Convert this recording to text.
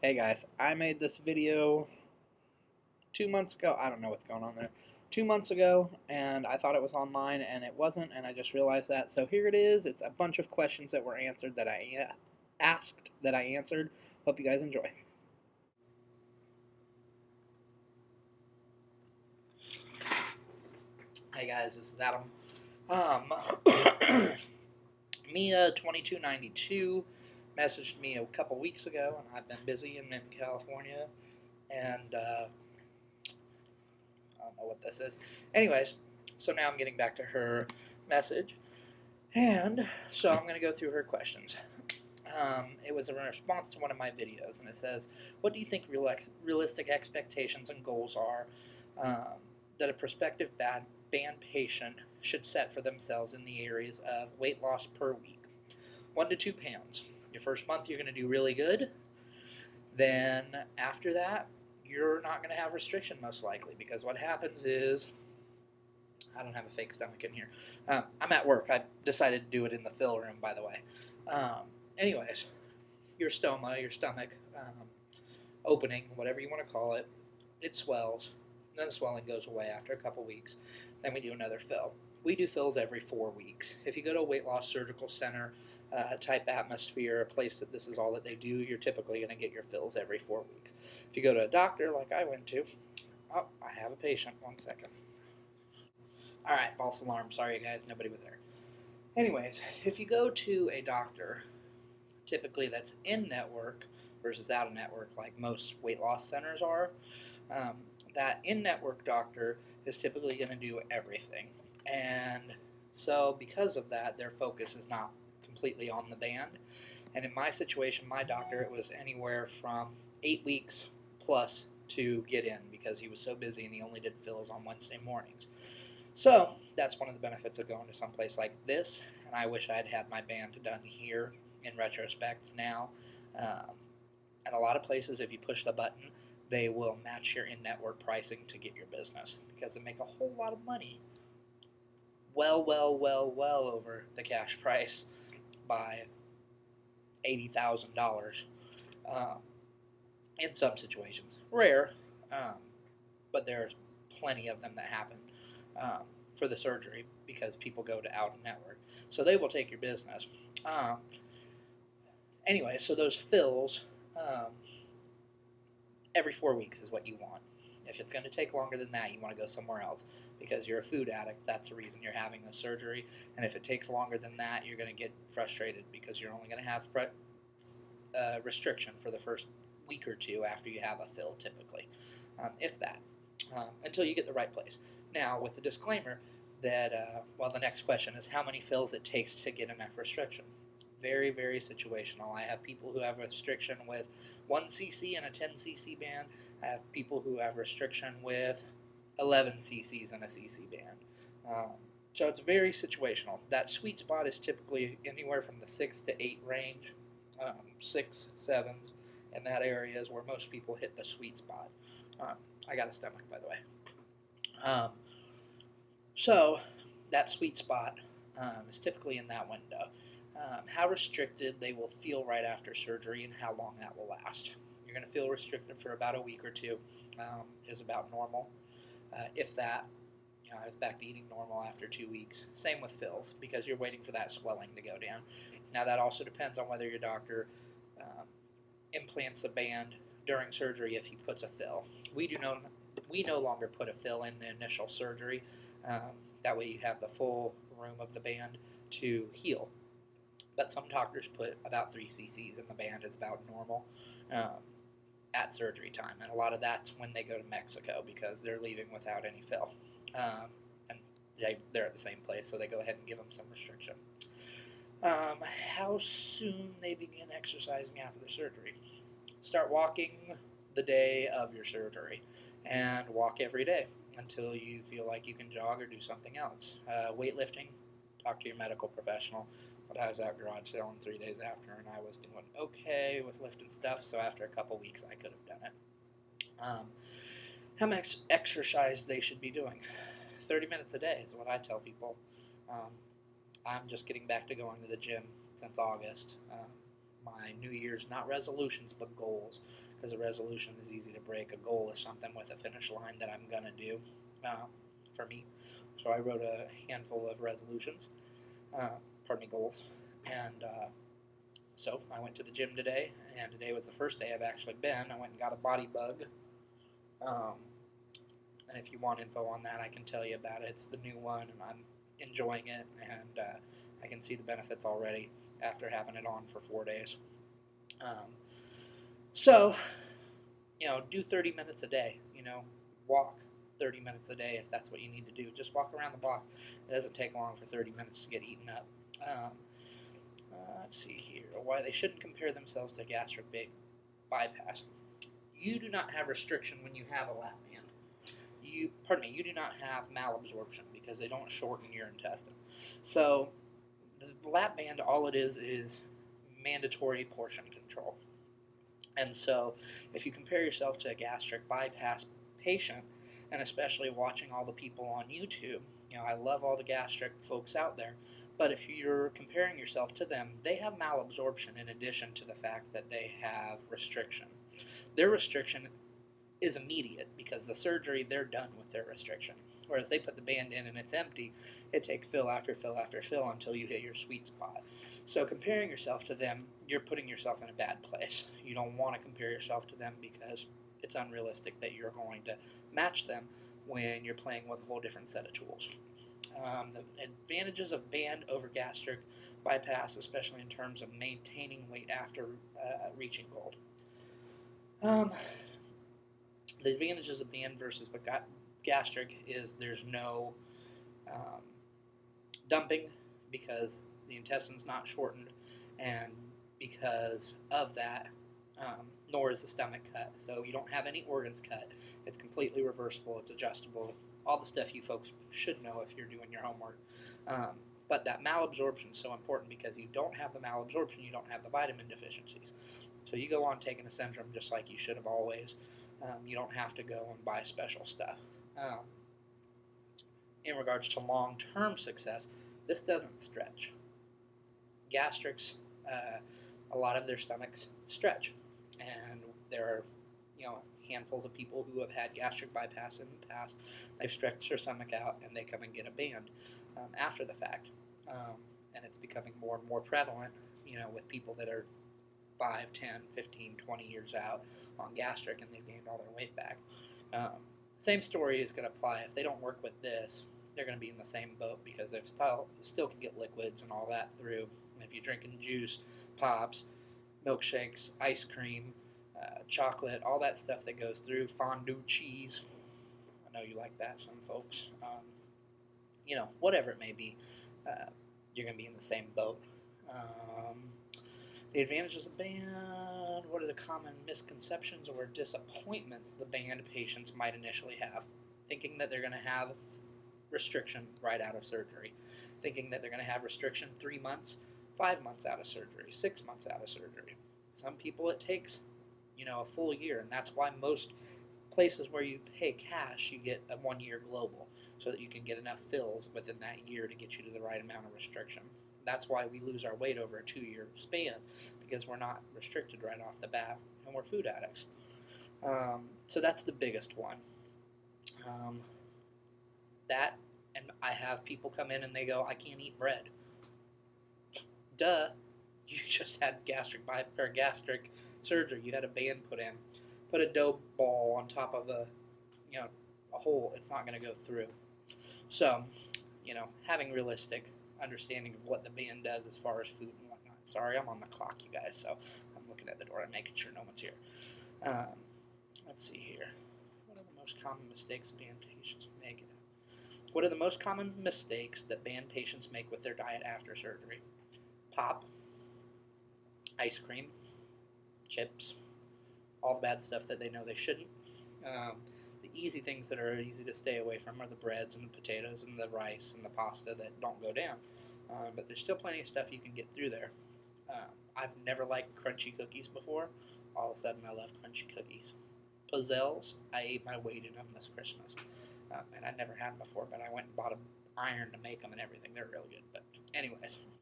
Hey guys, I made this video 2 months ago. I don't know what's going on there. 2 months ago, and I thought it was online, and it wasn't, and I just realized that. So here it is. It's a bunch of questions that were answered that I asked that I answered. Hope you guys enjoy. Hey guys, this is Adam. Mia2292 messaged me a couple weeks ago, and I've been busy and in California, and I don't know what this is. Anyways, so now I'm getting back to her message, and so I'm going to go through her questions. It was a response to one of my videos, and it says, what do you think realistic expectations and goals are that a prospective band patient should set for themselves in the areas of weight loss per week? 1 to 2 pounds. Your first month, you're going to do really good. Then after that, you're not going to have restriction most likely, because what happens is, I don't have a fake stomach in here. I'm at work. I decided to do it in the fill room, by the way. Anyways, your stomach opening, whatever you want to call it, it swells. Then the swelling goes away after a couple weeks. Then we do another fill. We do fills every 4 weeks. If you go to a weight loss surgical center type atmosphere, a place that this is all that they do, you're typically going to get your fills every 4 weeks. If you go to a doctor like I went to, oh, I have a patient. 1 second. All right, false alarm. Sorry, guys, nobody was there. Anyways, if you go to a doctor, typically that's in network versus out of network, like most weight loss centers are, that in-network doctor is typically going to do everything. And so because of that, their focus is not completely on the band. And in my situation, my doctor, it was anywhere from 8 weeks plus to get in, because he was so busy and he only did fills on Wednesday mornings. So that's one of the benefits of going to some place like this. And I wish I had had my band done here in retrospect now. At a lot of places, if you push the button, they will match your in-network pricing to get your business, because they make a whole lot of money. Well over the cash price by $80,000 in some situations. Rare, but there's plenty of them that happen for the surgery, because people go to out-of-network. So they will take your business. Anyway, so those fills every 4 weeks is what you want. If it's going to take longer than that, you want to go somewhere else, because you're a food addict. That's the reason you're having the surgery. And if it takes longer than that, you're going to get frustrated, because you're only going to have restriction for the first week or two after you have a fill, typically, if that, until you get the right place. Now, with the disclaimer that, the next question is how many fills it takes to get enough restriction. Very situational. I have people who have restriction with 1 cc and a 10 cc band. I have people who have restriction with 11 cc's and a cc band. So it's very situational. That sweet spot is typically anywhere from the 6 to 8 range. 6, 7s, and that area is where most people hit the sweet spot. I got a stomach, by the way. So that sweet spot is typically in that window. How restricted they will feel right after surgery and how long that will last. You're going to feel restricted for about a week or two, is about normal. If that, I was back to eating normal after 2 weeks. Same with fills, because you're waiting for that swelling to go down. Now that also depends on whether your doctor implants a band during surgery if he puts a fill. We no longer put a fill in the initial surgery. That way you have the full room of the band to heal. But some doctors put about 3 cc's in the band is about normal at surgery time. And a lot of that's when they go to Mexico, because they're leaving without any fill. And they're at the same place, so they go ahead and give them some restriction. How soon they begin exercising after the surgery. Start walking the day of your surgery, and walk every day until you feel like you can jog or do something else. Weightlifting, talk to your medical professional. But I was out garage selling 3 days after, and I was doing okay with lifting stuff, so after a couple weeks I could have done it. How much exercise they should be doing? 30 minutes a day is what I tell people. I'm just getting back to going to the gym since August. my New Year's, not resolutions, but goals, because a resolution is easy to break. A goal is something with a finish line that I'm going to do for me. So I wrote a handful of resolutions, goals. And so I went to the gym today, and today was the first day I've actually been. I went and got a body bug. And if you want info on that, I can tell you about it. It's the new one, and I'm enjoying it, and I can see the benefits already after having it on for 4 days. So, do 30 minutes a day. Walk 30 minutes a day if that's what you need to do. Just walk around the block. It doesn't take long for 30 minutes to get eaten up. Let's see here. Why they shouldn't compare themselves to gastric bypass. You do not have restriction when you have a lap band. You do not have malabsorption because they don't shorten your intestine. So the lap band, all it is mandatory portion control. And so if you compare yourself to a gastric bypass patient, and especially watching all the people on YouTube, I love all the gastric folks out there, but if you're comparing yourself to them, they have malabsorption in addition to the fact that they have restriction. Their restriction is immediate because the surgery, they're done with their restriction. Whereas they put the band in and it's empty, it takes fill after fill after fill until you hit your sweet spot. So comparing yourself to them, you're putting yourself in a bad place. You don't want to compare yourself to them because it's unrealistic that you're going to match them when you're playing with a whole different set of tools. The advantages of band over gastric bypass, especially in terms of maintaining weight after reaching goal. The advantages of band versus gastric is there's no dumping because the intestine's not shortened, and because of that, nor is the stomach cut. So you don't have any organs cut. It's completely reversible. It's adjustable. All the stuff you folks should know if you're doing your homework. But that malabsorption is so important because you don't have the malabsorption, you don't have the vitamin deficiencies. So you go on taking a Centrum just like you should have always. You don't have to go and buy special stuff. In regards to long-term success, this doesn't stretch. Gastrics, a lot of their stomachs stretch, and there are, handfuls of people who have had gastric bypass in the past. They've stretched their stomach out, and they come and get a band after the fact, and it's becoming more and more prevalent, with people that are 5, 10, 15, 20 years out on gastric, and they've gained all their weight back. Same story is going to apply. If they don't work with this, they're going to be in the same boat because they still can get liquids and all that through. If you're drinking juice, pops, milkshakes, ice cream, chocolate, all that stuff that goes through, fondue cheese. I know you like that, some folks. Whatever it may be, you're going to be in the same boat. The advantages of band, what are the common misconceptions or disappointments the band patients might initially have? Thinking that they're going to have restriction right out of surgery. Thinking that they're going to have restriction 3 months, 5 months out of surgery, 6 months out of surgery. Some people it takes, a full year, and that's why most places where you pay cash, you get a 1-year global so that you can get enough fills within that year to get you to the right amount of restriction. That's why we lose our weight over a 2-year span, because we're not restricted right off the bat, and we're food addicts. So that's the biggest one. And I have people come in and they go, I can't eat bread. Duh, you just had gastric surgery. You had a band put in. Put a dough ball on top of a hole. It's not going to go through. So, having realistic understanding of what the band does as far as food and whatnot. Sorry, I'm on the clock, you guys, so I'm looking at the door and making sure no one's here. Let's see here. What are the most common mistakes band patients make? What are the most common mistakes that band patients make with their diet after surgery? Pop, ice cream, chips, all the bad stuff that they know they shouldn't. The easy things that are easy to stay away from are the breads and the potatoes and the rice and the pasta that don't go down. But there's still plenty of stuff you can get through there. I've never liked crunchy cookies before. All of a sudden, I love crunchy cookies. Pizzelles, I ate my weight in them this Christmas. And I never had them before, but I went and bought an iron to make them and everything. They're real good. But anyways,